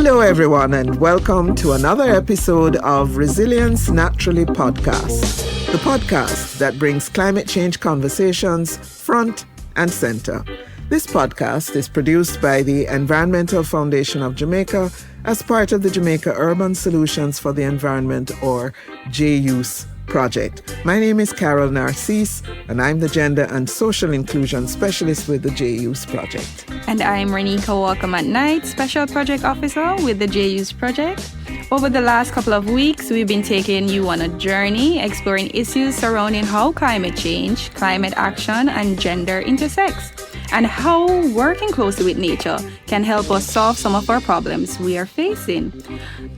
Hello, everyone, and welcome to another episode of Resilience Naturally Podcast, the podcast that brings climate change conversations front and center. This podcast is produced by the Environmental Foundation of Jamaica as part of the Jamaica Urban Solutions for the Environment, or JUICE project. My name is Carol Narcisse, and I'm the Gender and Social Inclusion Specialist with the JUICE project. And I'm Reneiquca Walker-McKnight, Special Project Officer with the JUICE project. Over the last couple of weeks, we've been taking you on a journey exploring issues surrounding how climate change, climate action, and gender intersects, and how working closely with nature can help us solve some of our problems we are facing.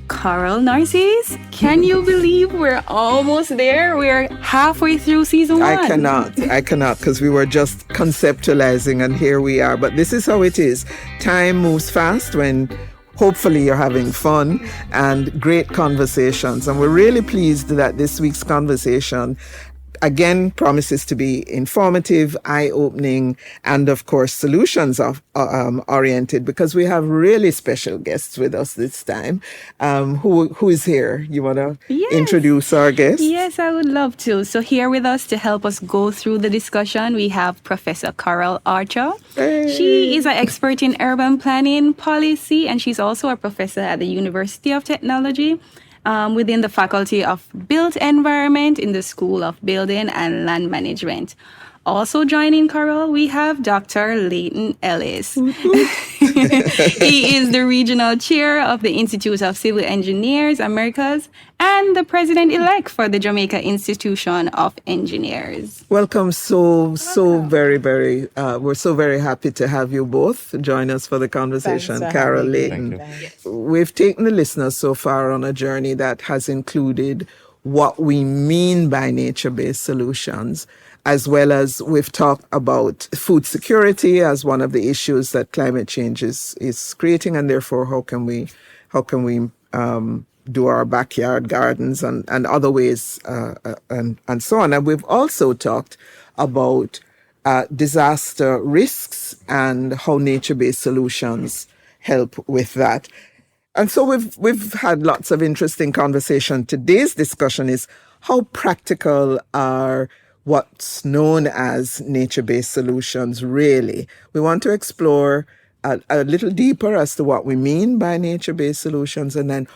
Carol Narcisse, can you believe we're almost there? We're halfway through season 1. I cannot, because we were just conceptualizing and here we are. But this is how it is. Time moves fast when hopefully you're having fun and great conversations. And we're really pleased that this week's conversation again promises to be informative, eye-opening, and of course solutions oriented, because we have really special guests with us this time. Who is here? You want to introduce our guest? Yes, I would love to. So here with us to help us go through the discussion, we have Professor Carol Archer. Hey. She is an expert in urban planning policy, and she's also a professor at the University of Technology. Within the Faculty of Built Environment in the School of Building and Land Management. Also joining Carol, we have Dr. Leighton Ellis. He is the Regional Chair of the Institute of Civil Engineers Americas and the President-elect for the Jamaica Institution of Engineers. Welcome very, very, we're so very happy to have you both join us for the conversation. Thanks, Carol, Leighton. We've taken the listeners so far on a journey that has included what we mean by nature-based solutions, as well as we've talked about food security as one of the issues that climate change is creating, and therefore how can we do our backyard gardens and other ways and so on. And we've also talked about disaster risks and how nature-based solutions help with that. And so we've had lots of interesting conversation. Today's discussion is how practical are what's known as nature-based solutions really. We want to explore a little deeper as to what we mean by nature-based solutions, and then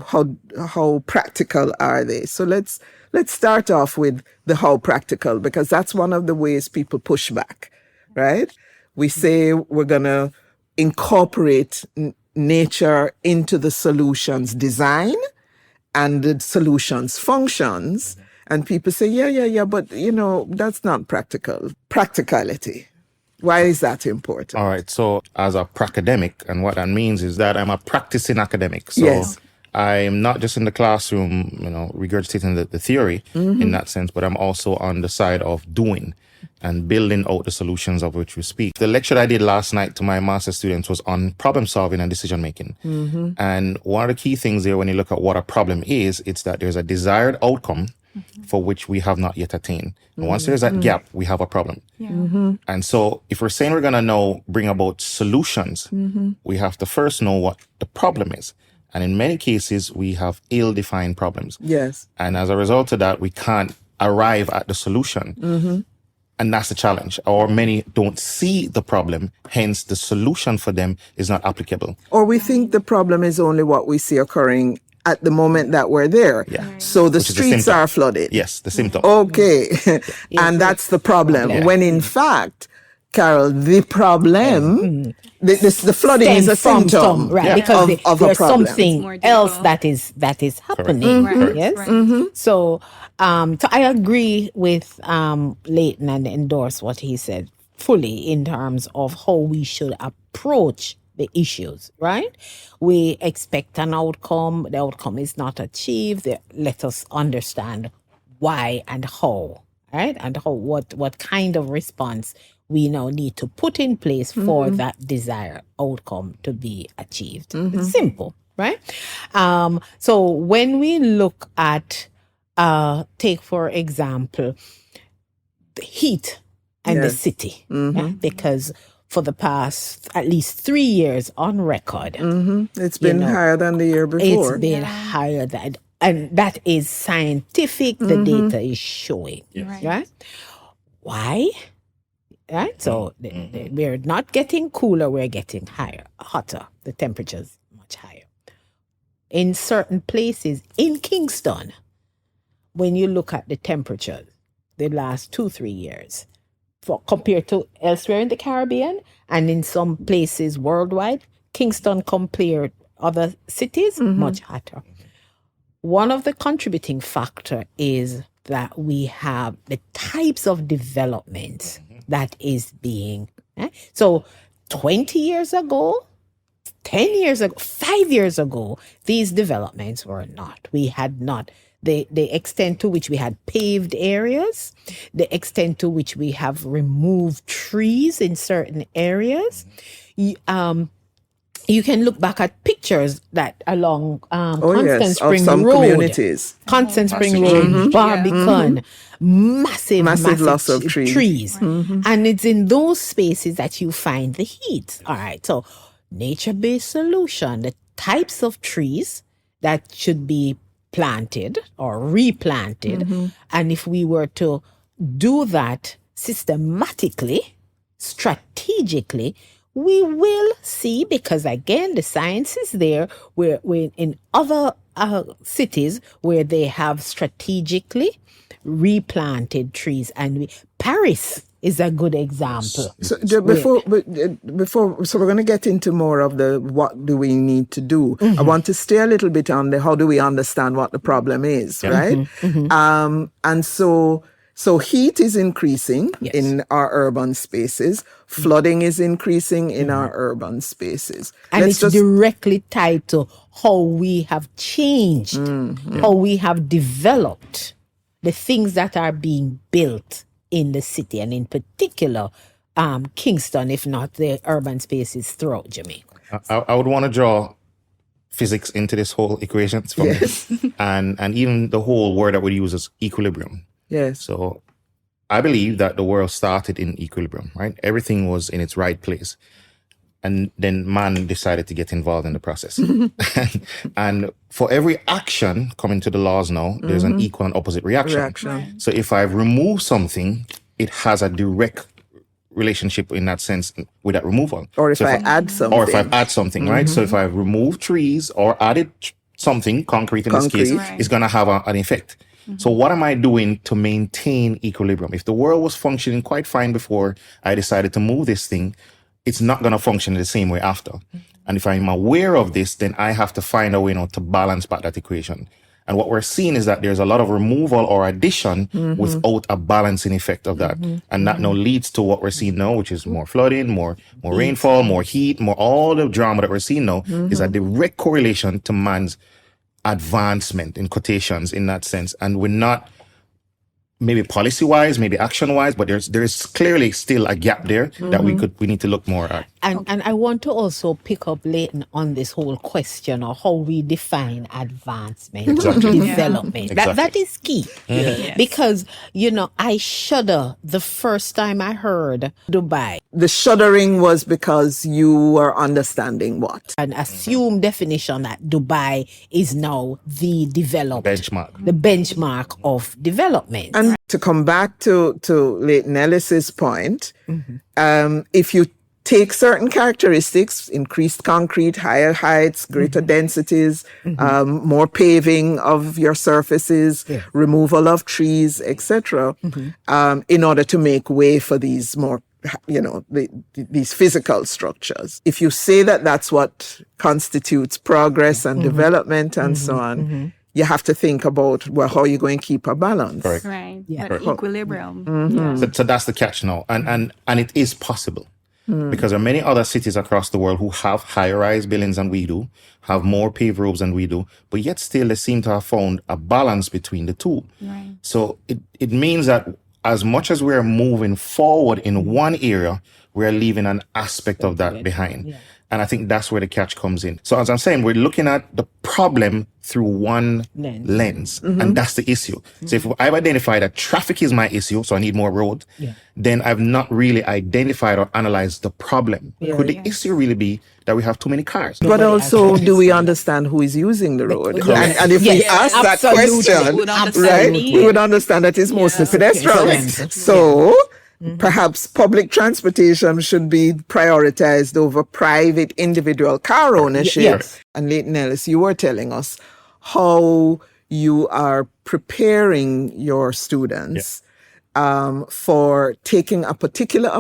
how practical are they. So let's start off with the how practical, because that's one of the ways people push back, right? We say we're going to incorporate nature into the solutions design and the solutions functions. And people say, yeah, but, that's not practical. Practicality. Why is that important? All right. So as a pracademic, and what that means is that I'm a practicing academic. So yes. I'm not just in the classroom, regurgitating the theory in that sense, but I'm also on the side of doing and building out the solutions of which we speak. The lecture I did last night to my master's students was on problem solving and decision making. Mm-hmm. And one of the key things there, when you look at what a problem is, it's that there's a desired outcome for which we have not yet attained. And once there's that gap, we have a problem. Yeah. Mm-hmm. And so if we're saying we're going to now bring about solutions, we have to first know what the problem is. And in many cases, we have ill-defined problems. Yes. And as a result of that, we can't arrive at the solution. And that's the challenge. Or many don't see the problem, hence the solution for them is not applicable. Or we think the problem is only what we see occurring at the moment that we're there. Yeah. So the streets are flooded. Yes, the symptom. Okay. And that's the problem. Yeah. When in fact, Carol, the problem, the flooding is a symptom right? Yeah. Because of a there's problem. something else that is happening. Right. Yes. Right. So I agree with Leighton and endorse what he said fully in terms of how we should approach the issues, right? We expect an outcome. The outcome is not achieved. Let us understand why and how, right? And what kind of response we now need to put in place for that desired outcome to be achieved. It's simple, right? So when we look at, take for example, the heat and the city, yeah? Because for the past at least 3 years on record. It's been higher than the year before. It's been higher than, and that is scientific. The data is showing, right? Why? Right? So we're not getting cooler, we're getting hotter. The temperature's much higher. In certain places, in Kingston, when you look at the temperatures, the last 2-3 years, compared to elsewhere in the Caribbean and in some places worldwide, Kingston compared other cities, much hotter. One of the contributing factor is that we have the types of development that is being. So 20 years ago, 10 years ago, 5 years ago, these developments were not. We had not. The extent to which we had paved areas, the extent to which we have removed trees in certain areas. You can look back at pictures that along Constant Spring of some Road, communities. Constant Spring Road, Barbican, massive loss of trees. And it's in those spaces that you find the heat. All right, so nature-based solution, the types of trees that should be planted or replanted, and if we were to do that systematically, strategically, we will see, because again, the science is there, where in other cities where they have strategically replanted trees, and Paris is a good example. So before, so we're going to get into more of the what do we need to do. I want to stay a little bit on the how do we understand what the problem is, right? And so heat is increasing in our urban spaces. Flooding is increasing in our urban spaces. And it's directly tied to how we have changed, how we have developed the things that are being built in the city, and in particular, Kingston, if not the urban spaces throughout Jamaica. I would want to draw physics into this whole equation from this, and even the whole word that we use is equilibrium. Yes. So I believe that the world started in equilibrium, right? Everything was in its right place. And then man decided to get involved in the process. And for every action coming to the laws now, there's an equal and opposite reaction. So if I remove something, it has a direct relationship in that sense with that removal. Or if I add something. Or if I add something, right? So if I remove trees or added something, concrete in this case, it's going to have an effect. So what am I doing to maintain equilibrium? If the world was functioning quite fine before I decided to move this thing, it's not going to function the same way after. And if I'm aware of this, then I have to find a way now to balance back that equation. And what we're seeing is that there's a lot of removal or addition without a balancing effect of that. And that now leads to what we're seeing now, which is more flooding, more rainfall, more heat, more all the drama that we're seeing now is a direct correlation to man's advancement, in quotations, in that sense. And we're not, maybe policy-wise, maybe action-wise, but there's clearly still a gap there that we need to look more at. And I want to also pick up, Leighton, on this whole question of how we define advancement, development. That is key. Because, I shudder the first time I heard Dubai. The shuddering was because you were understanding what? An assumed definition that Dubai is now the benchmark of development. And to come back to Leighton Ellis's point, if you take certain characteristics, increased concrete, higher heights, greater densities, more paving of your surfaces, removal of trees, etc., in order to make way for these more, these physical structures. If you say that that's what constitutes progress and development and so on, you have to think about, well, how are you going to keep a balance? Correct. Right. But equilibrium. So that's the catch now. And it is possible. Because there are many other cities across the world who have higher-rise buildings than we do, have more paved roads than we do, but yet still they seem to have found a balance between the two. Right. So it means that as much as we're moving forward in one area, we're leaving an aspect of that behind. Yeah. And I think that's where the catch comes in. So as I'm saying, we're looking at the problem through one lens. And that's the issue. So if I've identified that traffic is my issue, so I need more road, then I've not really identified or analyzed the problem. Could the issue really be that we have too many cars? But also, do we understand who is using the road? And if we ask that question, right, we would understand that it's mostly pedestrians. So perhaps public transportation should be prioritized over private individual car ownership. Yes. And Leighton Ellis, you were telling us how you are preparing your students for taking a particular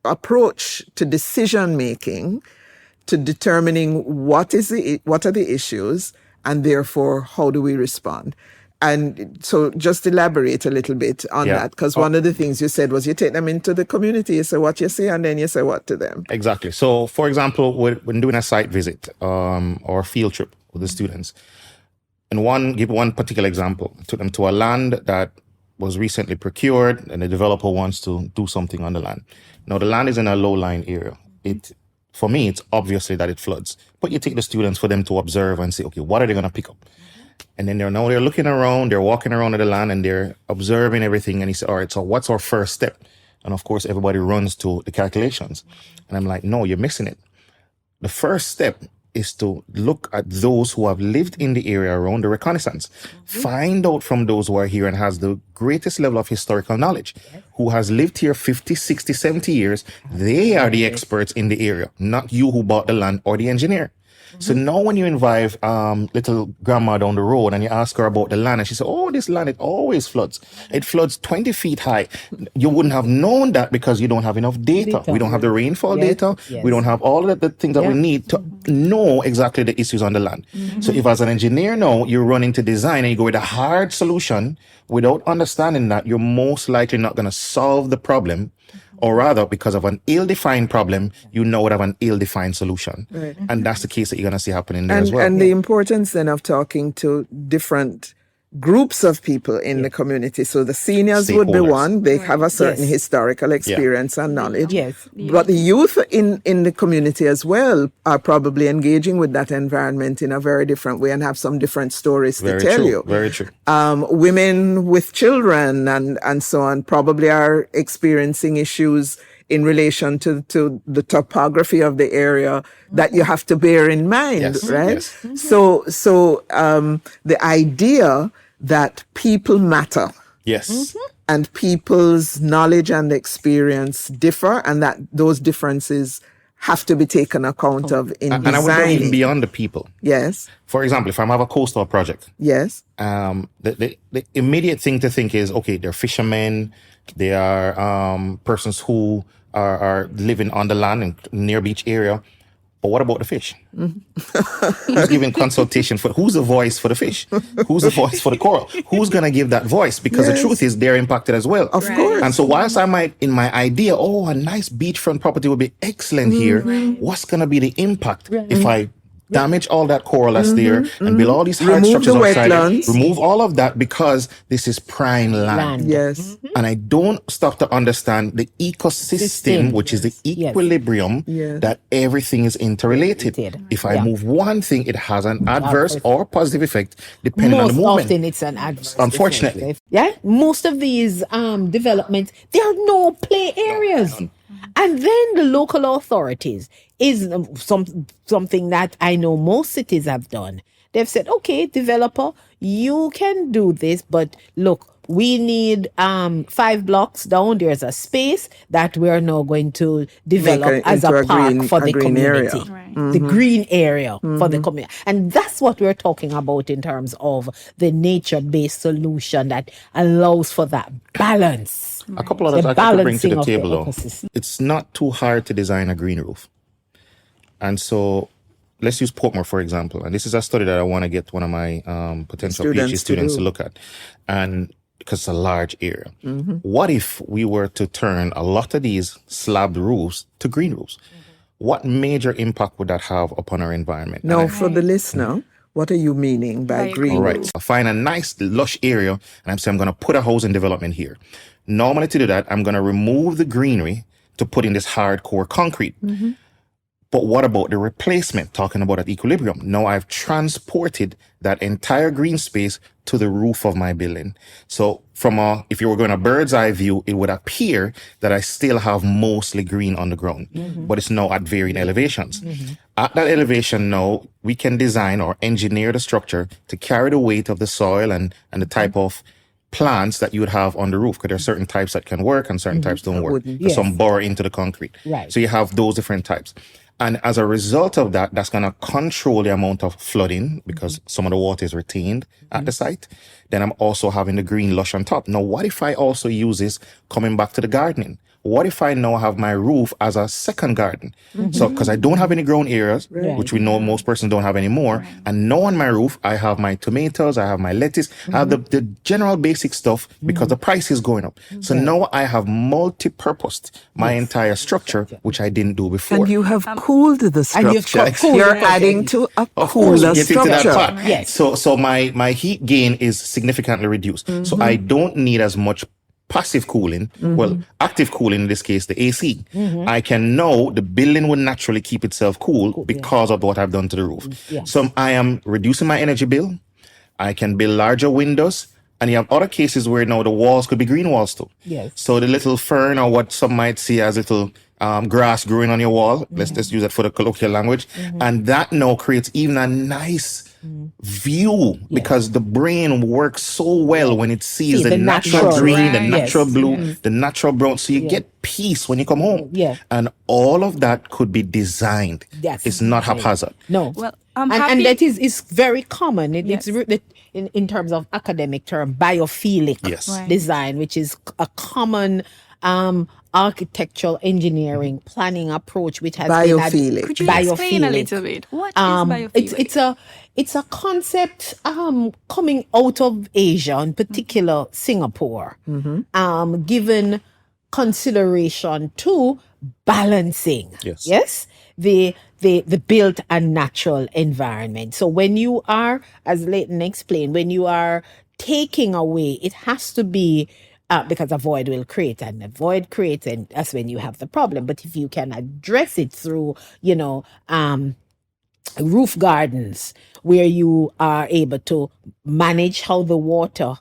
approach to decision making, to determining what are the issues, and therefore how do we respond. And so just elaborate a little bit on that, because one of the things you said was you take them into the community, you say what you say, and then you say what to them. Exactly. So, for example, when doing a site visit or a field trip with the students, and give one particular example, I took them to a land that was recently procured, and the developer wants to do something on the land. Now, the land is in a low-lying area. For me, it's obviously that it floods. But you take the students for them to observe and say, okay, what are they going to pick up? And then they're looking around, they're walking around the land and they're observing everything. And he said, all right, so what's our first step? And of course, everybody runs to the calculations. And I'm like, no, you're missing it. The first step is to look at those who have lived in the area around the reconnaissance. Find out from those who are here and has the greatest level of historical knowledge, who has lived here 50, 60, 70 years. They are the experts in the area, not you who bought the land or the engineer. So now when you invite little grandma down the road and you ask her about the land and she said, oh, this land, it always floods. It floods 20 feet high. You wouldn't have known that because you don't have enough data. We don't have the rainfall data. We don't have all of the things that we need to know exactly the issues on the land. So if as an engineer now, you run into design and you go with a hard solution without understanding that, you're most likely not going to solve the problem. Or rather, because of an ill-defined problem, you now would have an ill-defined solution. Right. And that's the case that you're going to see happening there as well. And the importance then of talking to different groups of people in the community. So the seniors would be one. They have a certain historical experience and knowledge. Yes. But the youth in the community as well are probably engaging with that environment in a very different way and have some different stories to tell you. Very true. Women with children and so on probably are experiencing issues in relation to the topography of the area that you have to bear in mind, right? Yes. So the idea that people matter. Yes. And people's knowledge and experience differ, and that those differences have to be taken account of in designing. And I would go even beyond the people. Yes. For example, if I have a coastal project. Yes. The immediate thing to think is, okay, they're fishermen, they are persons who are living on the land in near beach area. But what about the fish? Who's giving consultation who's the voice for the fish? Who's the voice for the coral? Who's going to give that voice? Because the truth is they're impacted as well. Of course. And so whilst I might, in my idea, a nice beachfront property would be excellent here. What's going to be the impact if I damage all that coral that's there and build all these hard structures outside it, remove all of that because this is prime land. Yes. And I don't stop to understand the ecosystem, which is the equilibrium that everything is interrelated. If I move one thing, it has an adverse or positive effect depending on the movement. Most often it's an adverse Unfortunately. effect. Yeah. Most of these developments, there are no play areas. And then the local authorities is something that I know most cities have done. They've said, okay, developer, you can do this, but look, we need 5 blocks down. There's a space that we're now going to develop as a park for the community. The green area for the community. And that's what we're talking about in terms of the nature-based solution that allows for that balance. A couple of others I could bring to the table, though. It's not too hard to design a green roof. And so let's use Portmore, for example. And this is a study that I want to get one of my potential PhD students to look at. And because it's a large area. What if we were to turn a lot of these slabbed roofs to green roofs? What major impact would that have upon our environment? Now, for the listener, what are you meaning by green roof? All right. I find a nice lush area and I'm saying I'm going to put a housing development here. Normally to do that, I'm going to remove the greenery to put in this hardcore concrete. But what about the replacement? Talking about at equilibrium. Now I've transported that entire green space to the roof of my building. So if you were going a bird's eye view, it would appear that I still have mostly green on the ground, but it's now at varying elevations. At that elevation now, we can design or engineer the structure to carry the weight of the soil and the type of plants that you would have on the roof, because there are certain types that can work and certain types don't work. Wouldn't. Some bore into the concrete. Right. So you have those different types. And as a result of that, that's going to control the amount of flooding because some of the water is retained at the site. Then I'm also having the green lush on top. Now, what if I also use this coming back to the gardening? What if I now have my roof as a second garden? So, because I don't have any grown areas, which we know most persons don't have anymore. And now on my roof, I have my tomatoes, I have my lettuce, I have the general basic stuff because the price is going up. So now I have multi-purposed my entire structure, which I didn't do before. And you have cooled the And you've structure. cooled You're it. adding to a Of course, cooler we get into that structure. part. Yes. So my heat gain is significantly reduced. So I don't need as much passive cooling, well, active cooling in this case, the AC. I can know the building will naturally keep itself cool because of what I've done to the roof. So I am reducing my energy bill. I can build larger windows. And you have other cases where now the walls could be green walls too. Yes. So the little fern or what some might see as little grass growing on your wall, let's just use that for the colloquial language. And that now creates even a nice view because the brain works so well when it sees the natural green, the natural blue, the natural brown. So you get peace when you come home. And all of that could be designed. It's not haphazard. No. Well, I'm happy. And that is very common. It's in terms of academic term, biophilic design, which is a common architectural engineering planning approach, which has Biophilic. been Could you explain a little bit? What is biophilic? It's a concept coming out of Asia, in particular Singapore, given consideration to balancing the built and natural environment. So when you are, as Leighton explained, when you are taking away, it has to be because a void will create, and a void creates, and that's when you have the problem. But if you can address it through, roof gardens, where you are able to manage how the water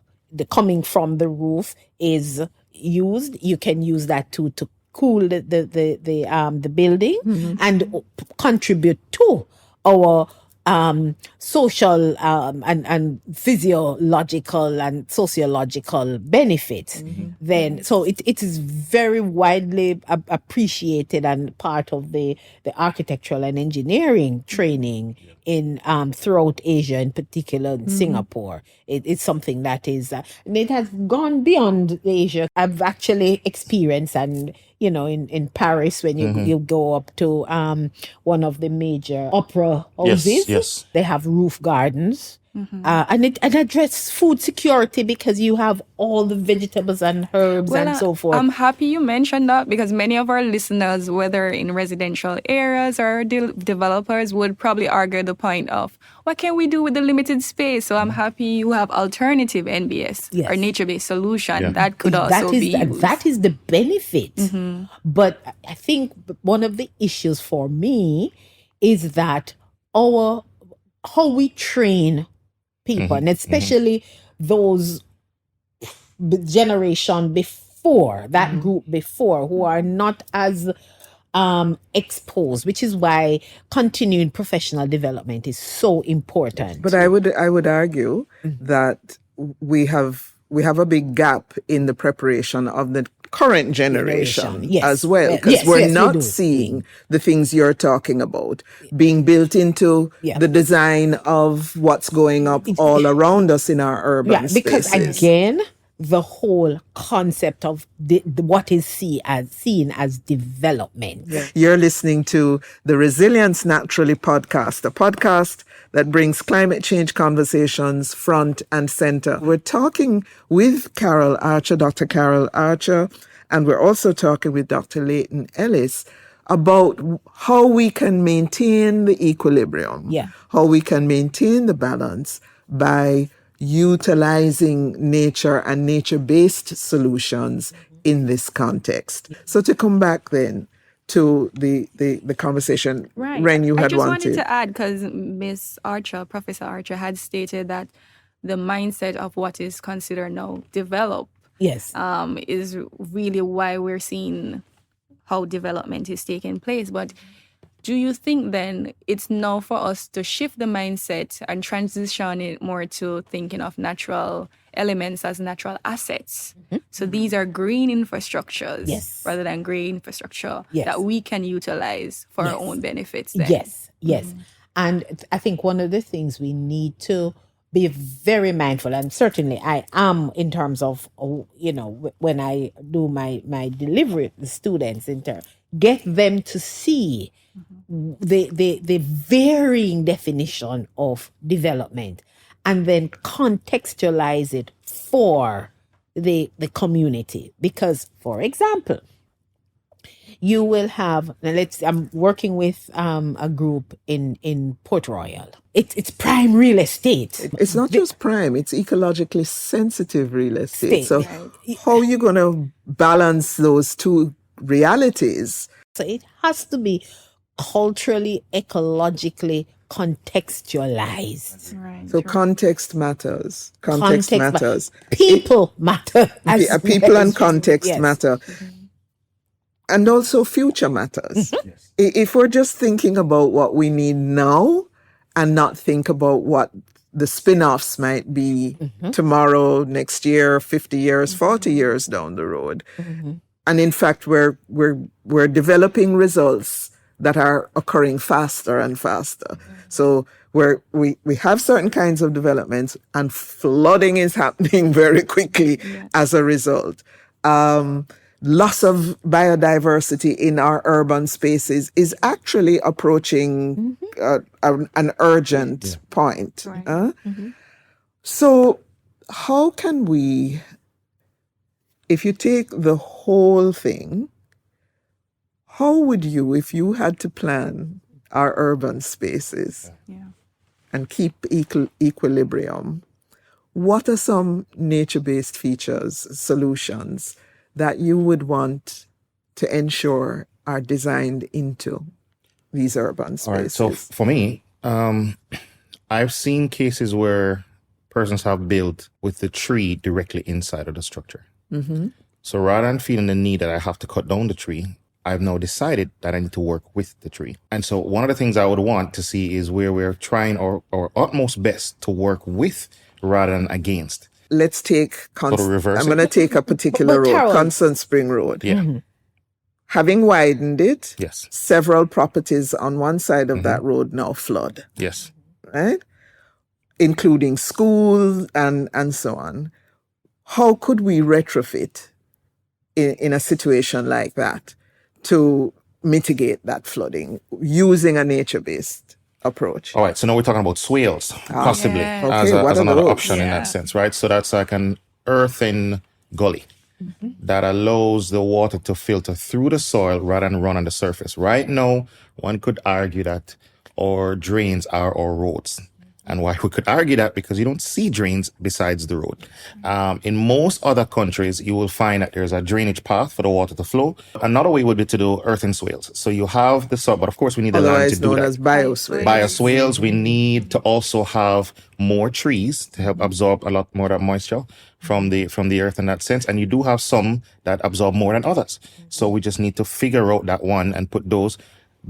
coming from the roof is used, you can use that to cool the building and contribute to our social and physiological and sociological benefits. Then so it is very widely appreciated and part of the architectural and engineering training in throughout Asia, in particular in Singapore. It's something that is and it has gone beyond Asia. I've actually experienced, and in Paris, when you go up to one of the major opera houses, they have roof gardens. And it addresses food security because you have all the vegetables and herbs and so forth. I'm happy you mentioned that, because many of our listeners, whether in residential areas or developers, would probably argue the point of, what can we do with the limited space? So I'm happy you have alternative NBS or nature-based solution that could also be used. That is the benefit. But I think one of the issues for me is that how we train people, and especially those generation before, that group before, who are not as exposed, which is why continuing professional development is so important. But I would argue that we have a big gap in the preparation of the current generation as well, because we're not seeing the things you're talking about being built into the design of what's going up all around us in our urban spaces. Because again, the whole concept of what is seen as development. You're listening to the Resilience Naturally podcast, a podcast that brings climate change conversations front and center. We're talking with Dr. Carol Archer, and we're also talking with Dr. Leighton Ellis about how we can maintain the equilibrium, how we can maintain the balance by utilizing nature and nature-based solutions in this context. So to come back then to the conversation, Right. Ren, you I had just wanted. wanted to add, because Professor Archer had stated that the mindset of what is considered now developed Yes. is really why we're seeing how development is taking place. But do you think then it's now for us to shift the mindset and transition it more to thinking of natural elements as natural assets? So these are green infrastructures Yes. rather than gray infrastructure Yes. that we can utilize for our own benefits then. Yes, yes. And I think one of the things we need to be very mindful, and certainly I am in terms of, when I do my delivery with the students, get them to see the varying definition of development and then contextualize it for the community. Because, for example, you will have, I'm working with a group in Port Royal. It's prime real estate. It's not just prime, it's ecologically sensitive real estate. State. So how are you going to balance those two realities? So it has to be culturally, ecologically contextualized. Right. So context matters. Context matters. People matter. People and context Yes. matter. And also future matters. Yes. If we're just thinking about what we need now and not think about what the spin-offs might be tomorrow, next year, 50 years, 40 years down the road. And in fact, we're developing results that are occurring faster and faster. So we have certain kinds of developments and flooding is happening very quickly as a result. Loss of biodiversity in our urban spaces is actually approaching an urgent point. Right. So how can we, if you take the whole thing, how would you, if you had to plan our urban spaces and keep equilibrium, what are some nature-based features, solutions that you would want to ensure are designed into these urban spaces? All right. So for me, I've seen cases where persons have built with the tree directly inside of the structure. So rather than feeling the need that I have to cut down the tree, I've now decided that I need to work with the tree. And so one of the things I would want to see is where we're trying our utmost best to work with rather than against. Let's take, reverse I'm it? going to take a particular But road, Carol- Constant Spring Road. Yeah. Having widened it, Yes. several properties on one side of that road now flood, Yes. right? Including schools and so on. How could we retrofit in a situation like that to mitigate that flooding using a nature-based approach? All right. So now we're talking about swales, possibly, Yeah. Okay, what as are another those? option in that sense, right? So that's like an earthen gully that allows the water to filter through the soil rather than run on the surface. Right now, one could argue that our drains are our roads. And why we could argue that? Because you don't see drains besides the road. In most other countries, you will find that there's a drainage path for the water to flow. Another way would be to do earthen swales. So you have the soil, but of course we need the land to Otherwise do known that. as bioswale. Bioswales, we need to also have more trees to help absorb a lot more of that moisture from the earth in that sense. And you do have some that absorb more than others. So we just need to figure out that one and put those.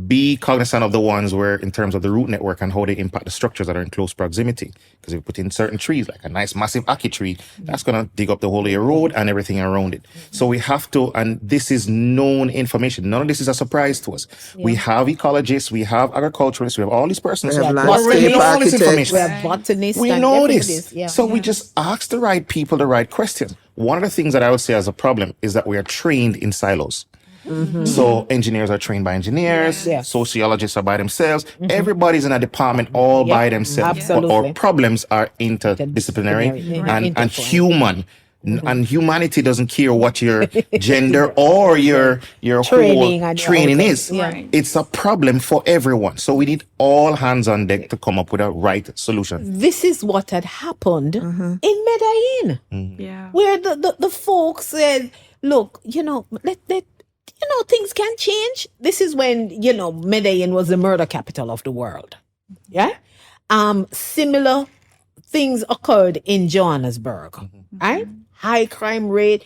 Be cognizant of the ones where, in terms of the root network and how they impact the structures that are in close proximity. Because if you put in certain trees, like a nice massive ackee tree, that's going to dig up the whole of your road and everything around it. So we have to, and this is known information. None of this is a surprise to us. We have ecologists, we have agriculturalists, we have all these persons We have who landscape already know all this architects. information. We have botanists. We and know everything this. is- So we just ask the right people the right questions. One of the things that I would say as a problem is that we are trained in silos. So engineers are trained by engineers, Yeah. sociologists are by themselves. Everybody's in a department all by themselves. absolutely. But our problems are interdisciplinary and human. And humanity doesn't care what your gender or your Training whole and training your- is. Yeah. Right. It's a problem for everyone. So we need all hands on deck to come up with a right solution. This is what had happened in Medellin, Yeah. where the folks said, look, things can change. This is when, Medellin was the murder capital of the world. Yeah. Similar things occurred in Johannesburg, right? High crime rate,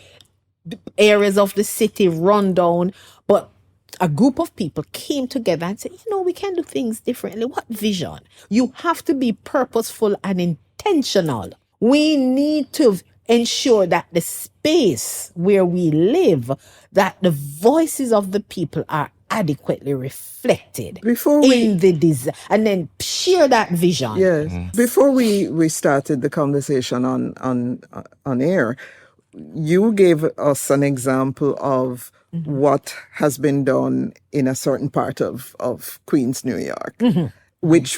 areas of the city run down, but a group of people came together and said, we can do things differently. What vision? You have to be purposeful and intentional. We need to ensure that the space where we live, that the voices of the people are adequately reflected in the design, and then share that vision. Yes. Before we started the conversation on air, you gave us an example of what has been done in a certain part of Queens, New York, which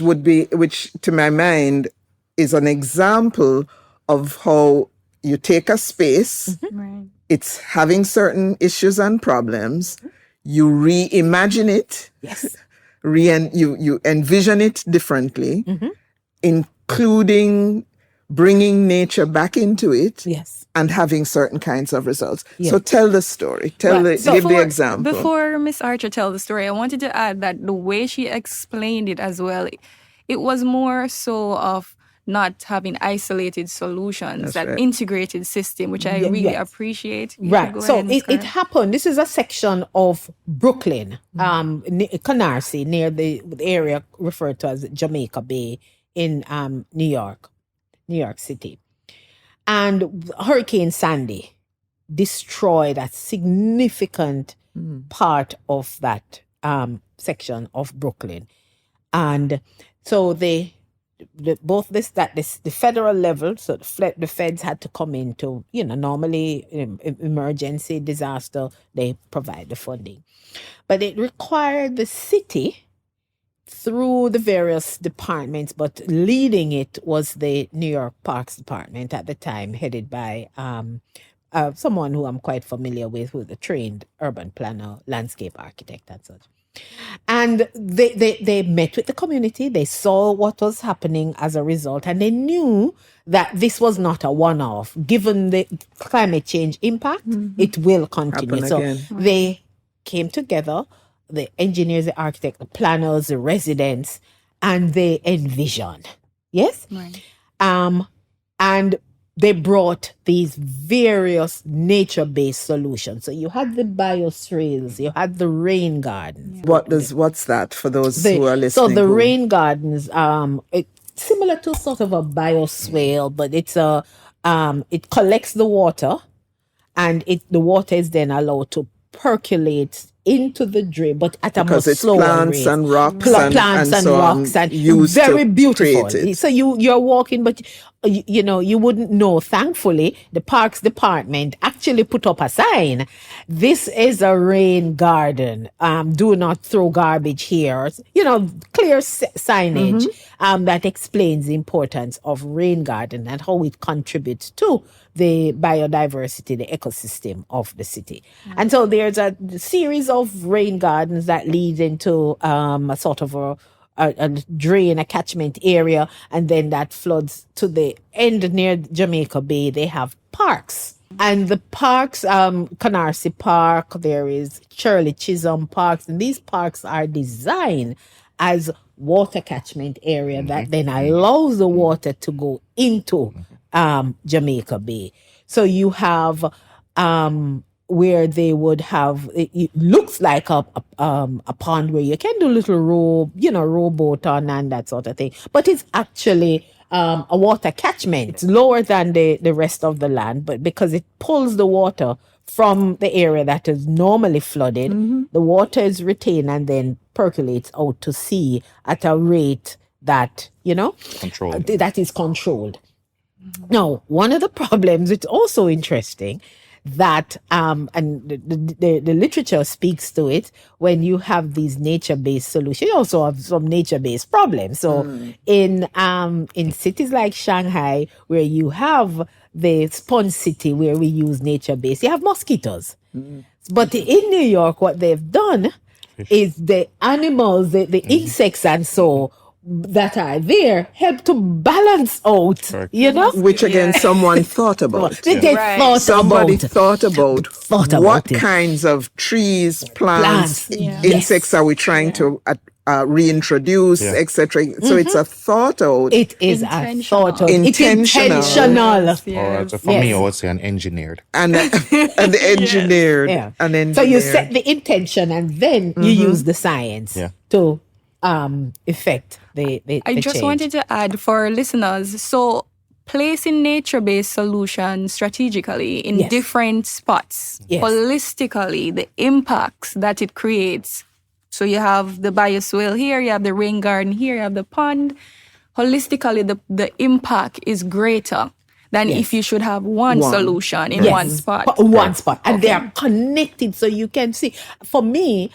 to my mind is an example of how you take a space, Right. it's having certain issues and problems, you reimagine it, Yes. you envision it differently, including bringing nature back into it, Yes. and having certain kinds of results. Yes. So tell the story. Give the example. Before Miss Archer tell the story, I wanted to add that the way she explained it as well, it was more so of not having isolated solutions, That's that right. integrated system, which I really appreciate. You Right. could go So ahead, Miss it Cara. happened. This is a section of Brooklyn, Canarsie, near the area referred to as Jamaica Bay in New York City. And Hurricane Sandy destroyed a significant part of that section of Brooklyn. And so the federal level, so the feds had to come into, normally emergency disaster, they provide the funding. But it required the city through the various departments, but leading it was the New York Parks Department at the time, headed by someone who I'm quite familiar with, who's a trained urban planner, landscape architect, and such. And they met with the community. They saw what was happening as a result, and they knew that this was not a one-off. Given the climate change impact, it will continue. Happen So again. they came together, the engineers, the architects, the planners, the residents, and they envisioned. Yes? Right. And they brought these various nature-based solutions. So you had the biospheres, you had the rain gardens. What's that for those who are listening? So the who- rain gardens, it's similar to sort of a bioswale, but it's it collects the water, and the water is then allowed to percolate into the drain, but at a because much it's slower plants rate. and rocks Plants and so on rocks, and used very to beautiful. create it. So you're walking, but you wouldn't know. Thankfully, the Parks Department actually put up a sign. This is a rain garden. Do not throw garbage here. Clear signage that explains the importance of rain garden and how it contributes to the biodiversity, the ecosystem of the city. And so there's a series of rain gardens that lead into a sort of a drain, a catchment area, and then that floods to the end near Jamaica Bay. They have parks. And the parks, Canarsie Park, there is Shirley Chisholm Parks, and these parks are designed as water catchment area that then allows the water to go into Jamaica Bay. So you have where they would have, it looks like a pond where you can do little rowboat on and that sort of thing. But it's actually a water catchment. It's lower than the rest of the land, but because it pulls the water from the area that is normally flooded, the water is retained and then percolates out to sea at a rate that, Controlled. that is controlled. Now, one of the problems, it's also interesting that, and the literature speaks to it, when you have these nature-based solutions, you also have some nature-based problems. So in cities like Shanghai, where you have the sponge city where we use nature-based, you have mosquitoes. But in New York, what they've done is the animals, the insects and so that are there help to balance out, Correct. you know? Which again, someone thought about. They Right. thought Somebody about thought about Thought about what it. kinds of trees, plants, Plants, insects yes. are we trying to reintroduce, Yeah. etc. So it's a thought out. It is a Intentional. thought out. Intentional. It's intentional. Or for me, I Yes. would say an engineered. and engineered. Yeah. And engineered. So you set the intention and then you use the science Yeah. to affect the I just change. wanted to add for listeners, so placing nature-based solutions strategically in Yes. different spots, Yes. holistically, the impacts that it creates. So you have the bioswale here, you have the rain garden here, you have the pond. Holistically, the impact is greater than Yes. if you should have one solution in Yes. one spot. One spot. And they are connected so you can see. For me,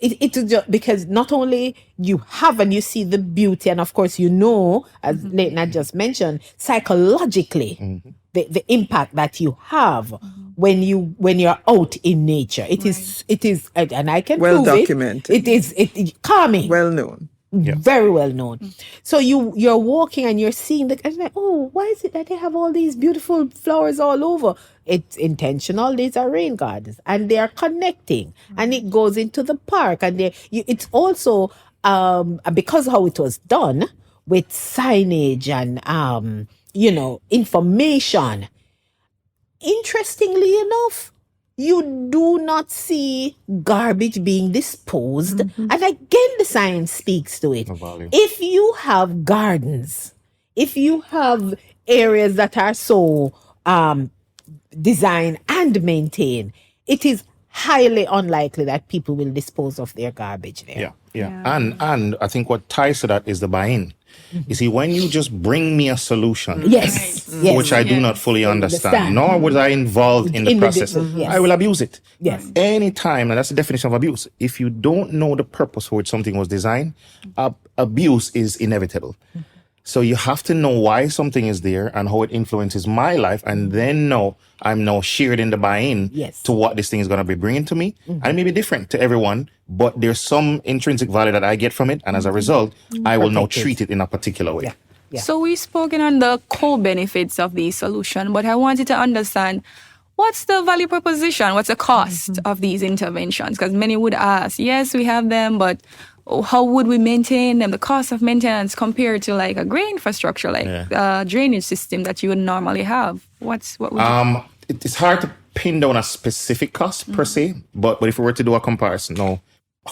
it's just because not only you have and you see the beauty, and of course, you know, as Leighton had just mentioned, psychologically, the impact that you have when you're out in nature. It is, and I can Well prove documented. It calming. Well known. Very well known. So you're walking and you're seeing and like, oh, why is it that they have all these beautiful flowers all over? It's intentional. These are rain gardens, and they are connecting, and it goes into the park, and it's also because how it was done with signage and information. Interestingly enough, you do not see garbage being disposed. And again, the science speaks to it. No value. If you have gardens, if you have areas that are so designed and maintained, it is highly unlikely that people will dispose of their garbage there. Yeah. And I think what ties to that is the buy-in. You see, when you just bring me a solution, Yes. which I do not fully understand, nor was I involved in the process, yes. I will abuse it. Yes. Anytime, and that's the definition of abuse. If you don't know the purpose for which something was designed, abuse is inevitable. So you have to know why something is there and how it influences my life, and then know I'm now shared in the buy-in Yes. to what this thing is going to be bringing to me. And it may be different to everyone, but there's some intrinsic value that I get from it, and as a result, I will now Protect it. treat it in a particular way. Yeah. So we've spoken on the co-benefits of these solutions, but I wanted to understand what's the value proposition? What's the cost of these interventions? Because many would ask, yes, we have them, but how would we maintain them? The cost of maintenance compared to like a grey infrastructure, like drainage system that you would normally have. What would you It's hard to pin down a specific cost per se, but if we were to do a comparison, now,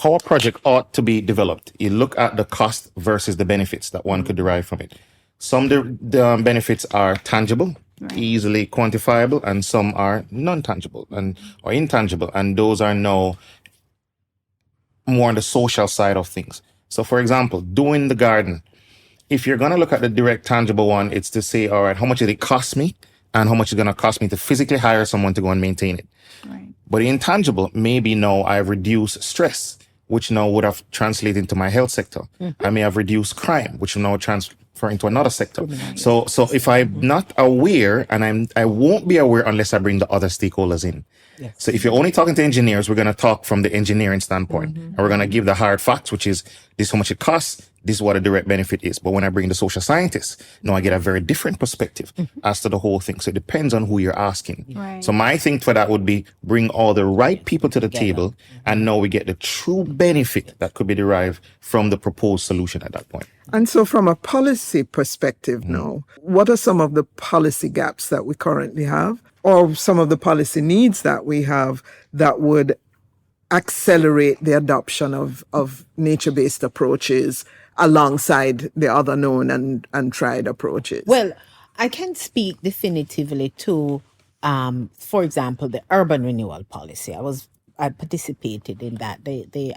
how a project ought to be developed, you look at the cost versus the benefits that one could derive from it. Some the benefits are tangible, easily quantifiable, and some are non-tangible or intangible, and those are now more on the social side of things. So, for example, doing the garden, if you're going to look at the direct tangible one, it's to say, all right, how much did it cost me? And how much is going to cost me to physically hire someone to go and maintain it? Right. But the intangible, maybe now I've reduced stress, which now would have translated into my health sector. I may have reduced crime, which will now transfer into another sector. So if I'm not aware, and I won't be aware unless I bring the other stakeholders in. Yes. So if you're only talking to engineers, we're going to talk from the engineering standpoint, and we're going to give the hard facts, which is this is how much it costs. This is what a direct benefit is. But when I bring the social scientists, now I get a very different perspective as to the whole thing. So it depends on who you're asking. Right. So my thing for that would be bring all the right people to the table, and now we get the true benefit that could be derived from the proposed solution at that point. And so from a policy perspective now, what are some of the policy gaps that we currently have, or some of the policy needs that we have that would accelerate the adoption of nature-based approaches alongside the other known and tried approaches? Well, I can speak definitively to, for example, the urban renewal policy. I participated in that. The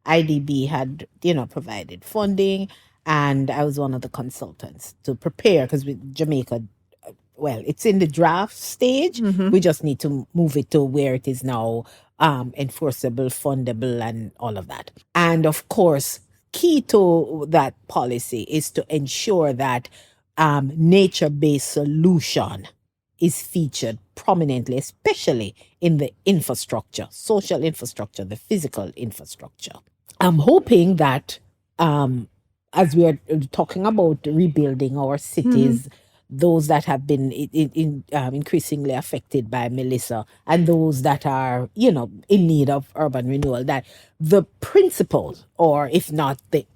IDB had, provided funding, and I was one of the consultants to prepare, because with Jamaica, well, it's in the draft stage. We just need to move it to where it is now enforceable, fundable, and all of that. And of course, key to that policy is to ensure that nature-based solution is featured prominently, especially in the infrastructure, social infrastructure, the physical infrastructure. I'm hoping that as we are talking about rebuilding our cities, those that have been increasingly affected by Melissa, and those that are, in need of urban renewal, that the principles, or if not the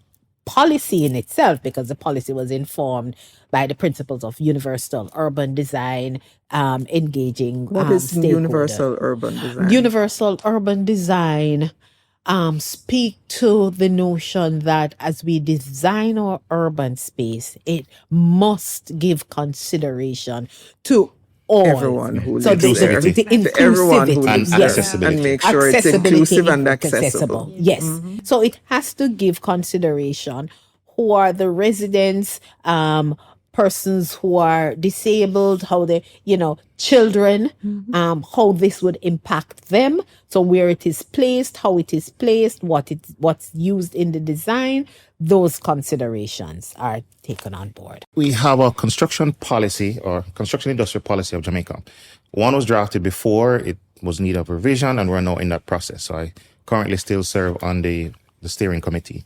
policy in itself, because the policy was informed by the principles of universal urban design, engaging What is stakeholders. universal urban design? Universal urban design speak to the notion that as we design our urban space, it must give consideration to all. Everyone who So lives there. the To everyone who inclusivity, lives And there. accessibility. And make sure it's accessibility, inclusive and accessible. Yes. So it has to give consideration who are the residents, persons who are disabled, how they, children, how this would impact them. So where it is placed, how it is placed, what's used in the design, those considerations are taken on board. We have a construction policy, or construction industry policy of Jamaica. One was drafted before, it was in need of revision, and we're now in that process. So I currently still serve on the steering committee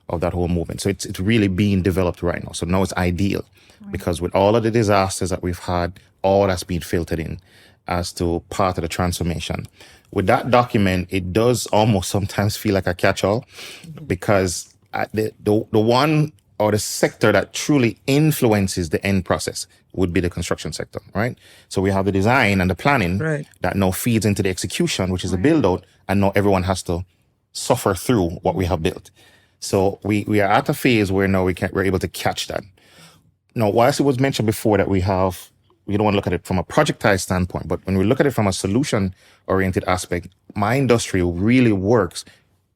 of that whole movement. So it's really being developed right now. So now it's ideal, because with all of the disasters that we've had, all that's been filtered in as to part of the transformation. With that document, it does almost sometimes feel like a catch-all, because the one or the sector that truly influences the end process would be the construction sector, right? So we have the design and the planning that now feeds into the execution, which is the build out, and now everyone has to suffer through what we have built. So we are at a phase where now we're able to catch that. Now, whilst it was mentioned before that we don't want to look at it from a projectized standpoint, but when we look at it from a solution-oriented aspect, my industry really works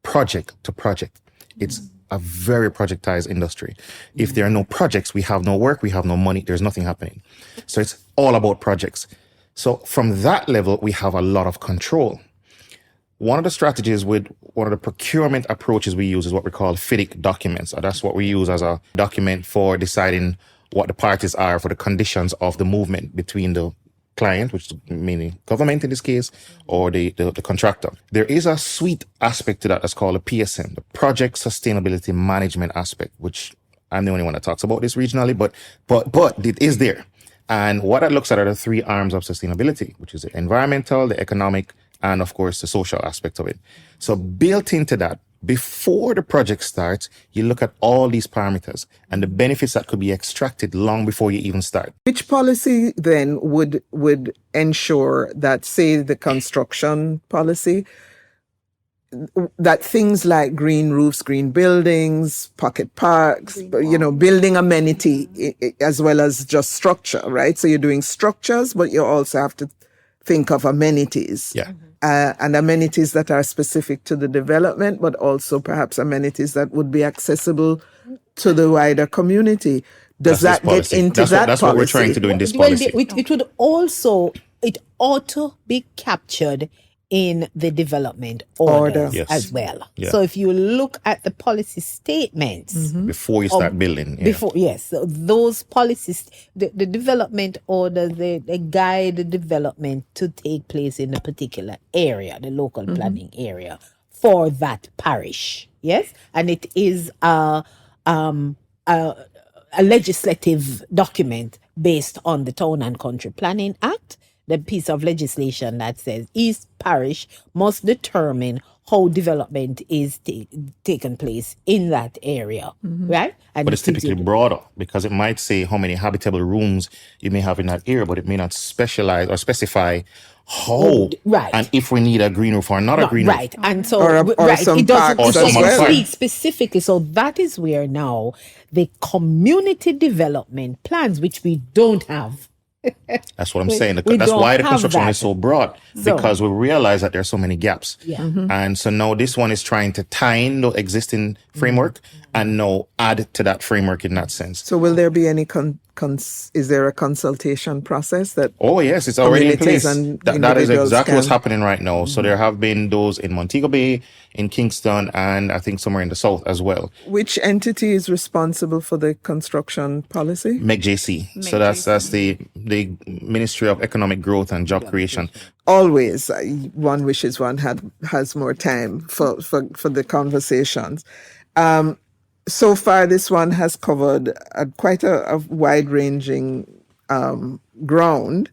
project to project. It's a very projectized industry. If there are no projects, we have no work, we have no money, there's nothing happening. So it's all about projects. So from that level, we have a lot of control. One of the strategies with one of the procurement approaches we use is what we call FIDIC documents. That's what we use as a document for deciding what the parties are for the conditions of the movement between the client, which is meaning government in this case, or the contractor. There is a sweet aspect to that that's called a PSM, the Project Sustainability Management aspect, which I'm the only one that talks about this regionally, but it is there. And what it looks at are the three arms of sustainability, which is the environmental, the economic, and of course the social aspect of it. So built into that, before the project starts, you look at all these parameters and the benefits that could be extracted long before you even start. Which policy then would ensure that, say, the construction policy, that things like green roofs, green buildings, pocket parks, building amenity as well as just structure, right? So you're doing structures, but you also have to think of amenities. Yeah. And amenities that are specific to the development, but also perhaps amenities that would be accessible to the wider community. Does that get into that policy? That's what we're trying to do in this policy. It would also, it ought to be captured in the development orders as well. Yeah. So if you look at the policy statements before you start building. Yeah. So those policies, the development orders, they guide the development to take place in a particular area, the local planning area for that parish. Yes, and it is a legislative document based on the Town and Country Planning Act. The piece of legislation that says each parish must determine how development is taken place in that area, right? And but it's typically broader, because it might say how many habitable rooms you may have in that area, but it may not specialize or specify how, and if we need a green roof or not a green roof. Right, and so some it doesn't parks speak specifically. So that is where now the community development plans, which we don't have. That's what I'm saying. That's why the construction is so broad, because we realize that there are so many gaps. Yeah. And so now this one is trying to tie in the existing framework and now add to that framework in that sense. So will there be any is there a consultation process that? Oh yes, it's already in place. That is exactly what's happening right now. So there have been those in Montego Bay, in Kingston, and I think somewhere in the south as well. Which entity is responsible for the construction policy? MECJC. So that's the Ministry of Economic Growth and Job Creation. Always, one wishes one has more time for the conversations. so far, this one has covered quite a wide-ranging ground,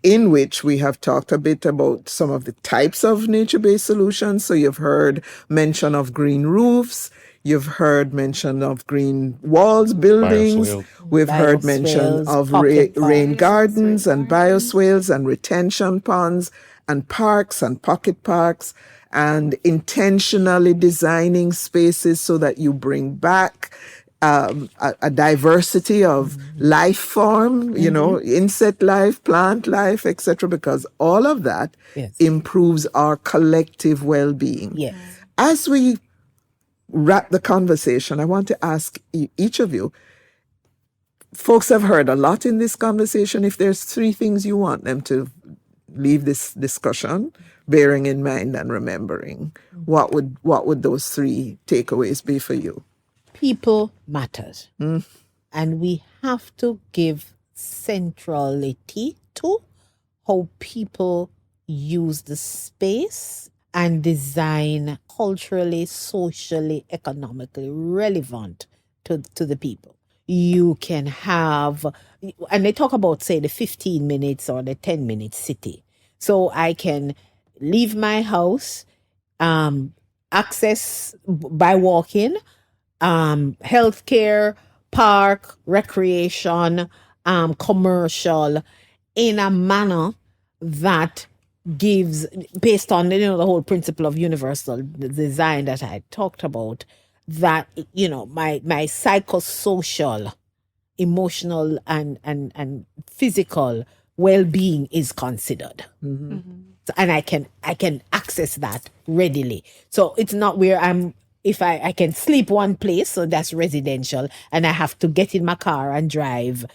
in which we have talked a bit about some of the types of nature-based solutions. So you've heard mention of green roofs. You've heard mention of green walls, buildings. Bioswale. We've heard mention Bioswales, of pocket rain parks. gardens and bioswales and retention ponds and parks and pocket parks, and intentionally designing spaces so that you bring back a diversity of life form, insect life, plant life, etc., because all of that Yes. improves our collective well-being. Yes. As we wrap the conversation, I want to ask each of you, folks have heard a lot in this conversation. If there's 3 things you want them to leave this discussion bearing in mind and remembering, what would those 3 takeaways be for you? People matters. And we have to give centrality to how people use the space and design culturally, socially, economically relevant to the people. You can have, and they talk about, say, the 15 minutes or the 10 minute city. So I can leave my house, access by walking, healthcare, park, recreation, commercial, in a manner that gives, based on the whole principle of universal design that I talked about, that my psychosocial, emotional, and physical well-being is considered. So, and I can access that readily. So it's not where if I can sleep one place, so that's residential, and I have to get in my car and drive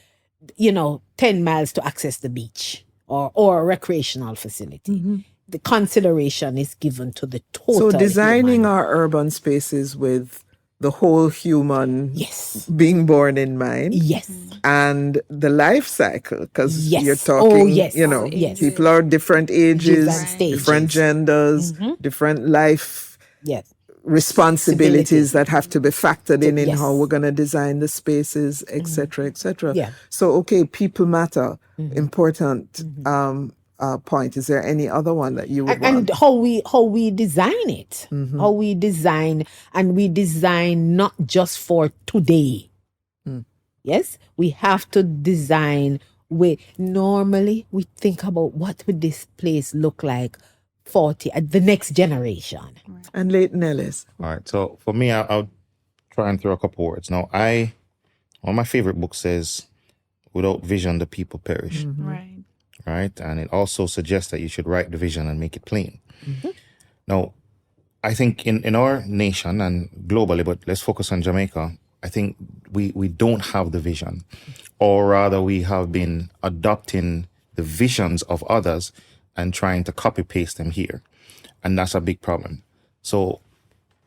10 miles to access the beach or a recreational facility. The consideration is given to the total. So designing human. our urban spaces with the whole human Yes. being born in mind. Yes. And the life cycle, because Yes. you're Oh, talking, yes. Yes. people are different ages, and stages. different genders, different life Yes. responsibilities that have to be factored in Yes. how we're going to design the spaces, etc., etc. Yeah. So, okay, people matter, important point. Is there any other one that you would want? And how we design it, how we design, and we design not just for today. Yes, we have to design. Normally we think about what would this place look like 40 the next generation. And Leighton Ellis. All right. So for me, I'll try and throw a couple words. Now, one of my favorite books says, "Without vision, the people perish." Right. Right? And it also suggests that you should write the vision and make it plain. Now, I think in our nation and globally, but let's focus on Jamaica, I think we don't have the vision, or rather we have been adopting the visions of others and trying to copy paste them here. And that's a big problem. So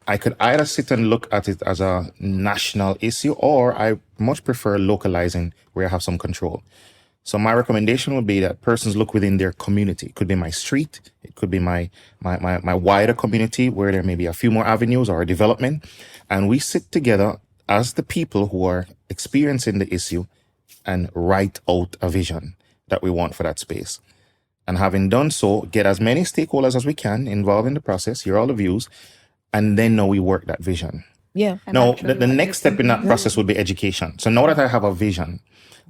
I could either sit and look at it as a national issue, or I much prefer localizing where I have some control. So my recommendation would be that persons look within their community. It could be my street. It could be my wider community where there may be a few more avenues or a development. And we sit together as the people who are experiencing the issue and write out a vision that we want for that space. And having done so, get as many stakeholders as we can involved in the process, hear all the views, and then now we work that vision. Yeah. Now, the next step in that process would be education. So now that I have a vision,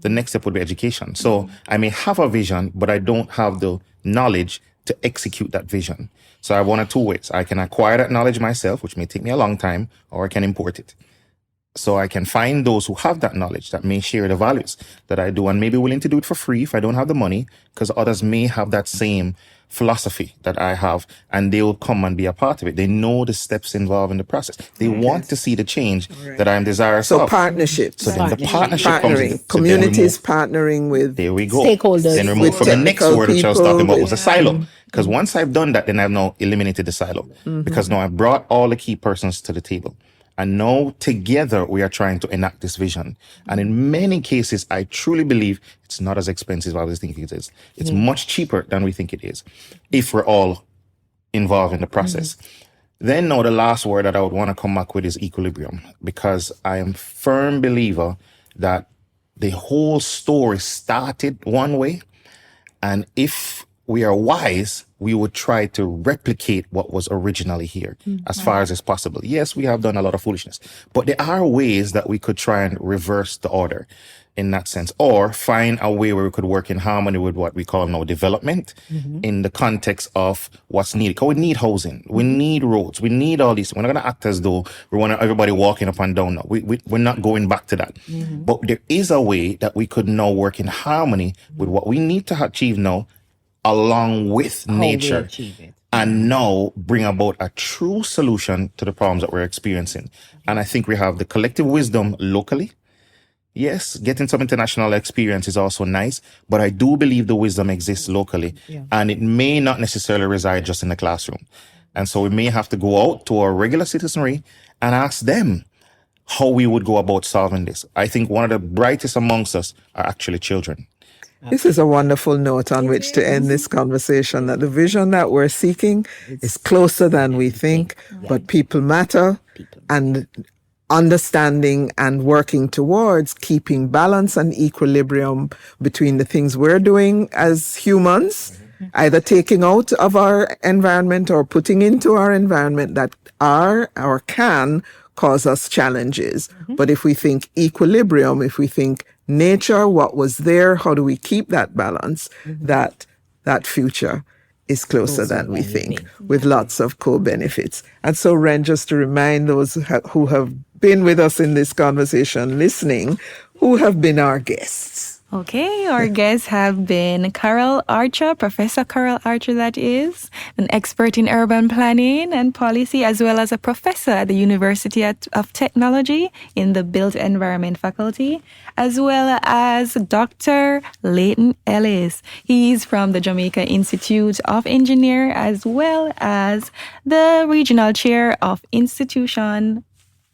the next step would be education. So I may have a vision, but I don't have the knowledge to execute that vision. So I have one of 2 ways. I can acquire that knowledge myself, which may take me a long time, or I can import it. So I can find those who have that knowledge that may share the values that I do and may be willing to do it for free if I don't have the money, because others may have that same philosophy that I have, and they will come and be a part of it. They know the steps involved in the process. They want to see the change that I am desirous So of. partnerships. So then the partnership comes in. Partnering. Communities partnering with There we go. Stakeholders. Then remove With from the next technical word which I was talking about was a people, silo. Because once I've done that, then I've now eliminated the silo. Because now I've brought all the key persons to the table. And now together we are trying to enact this vision. And in many cases, I truly believe it's not as expensive as we think it is. It's much cheaper than we think it is if we're all involved in the process. Then now the last word that I would want to come back with is equilibrium, because I am firm believer that the whole story started one way, and if we are wise, we would try to replicate what was originally here as far as is possible. Yes, we have done a lot of foolishness, but there are ways that we could try and reverse the order in that sense, or find a way where we could work in harmony with what we call now development in the context of what's needed. Because we need housing, we need roads, we need all these. We're not going to act as though we want everybody walking up and down now. We're not going back to that. But there is a way that we could now work in harmony with what we need to achieve now, along with nature, and now bring about a true solution to the problems that we're experiencing. And I think we have the collective wisdom locally. Yes, getting some international experience is also nice, but I do believe the wisdom exists locally, and it may not necessarily reside just in the classroom. And so we may have to go out to our regular citizenry and ask them how we would go about solving this. I think one of the brightest amongst us are actually children. This is a wonderful note on which to end this conversation, that the vision that we're seeking is closer than we think, but people matter, and understanding and working towards keeping balance and equilibrium between the things we're doing as humans, either taking out of our environment or putting into our environment, that are or can cause us challenges. But if we think equilibrium, if we think nature, what was there, how do we keep that balance, that future is closer than we think, with lots of co-benefits. And so, Ren, just to remind those who have been with us in this conversation, listening, who have been our guests. Okay, our guests have been Carol Archer, Professor Carol Archer, that is, an expert in urban planning and policy, as well as a professor at the University of Technology in the Built Environment faculty, as well as Dr. Leighton Ellis. He's from the Jamaica Institute of Engineering, as well as the regional chair of Institution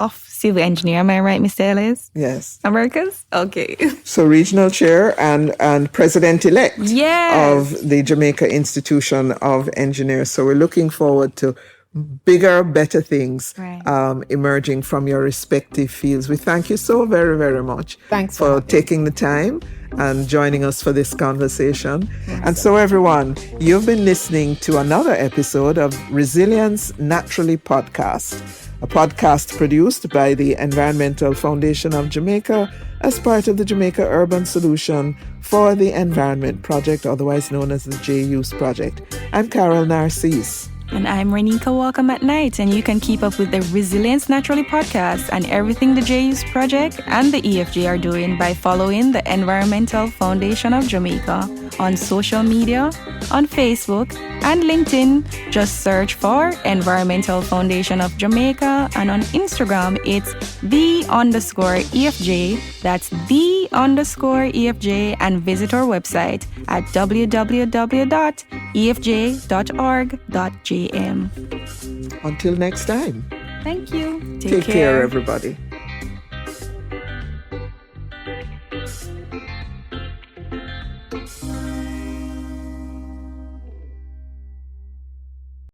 of Civil Engineer. Am I right, Mr. Ellis? Yes. Americas? Okay. So regional chair and president-elect Yes. of the Jamaica Institution of Engineers. So we're looking forward to bigger, better things emerging from your respective fields. We thank you so very, very much for taking the time and joining us for this conversation. And so, everyone, you've been listening to another episode of Resilience Naturally Podcast, a podcast produced by the Environmental Foundation of Jamaica as part of the Jamaica Urban Solution for the Environment Project, otherwise known as the JUICE Project. I'm Carol Narcisse. And I'm Reneiquca Walker-McKnight, and you can keep up with the Resilience Naturally podcast and everything the JUICE Project and the EFJ are doing by following the Environmental Foundation of Jamaica on social media, on Facebook and LinkedIn. Just search for Environmental Foundation of Jamaica, and on Instagram it's _EFJ. That's _EFJ, and visit our website at www.efj.org.jm. Until next time. Thank you. Take care, everybody.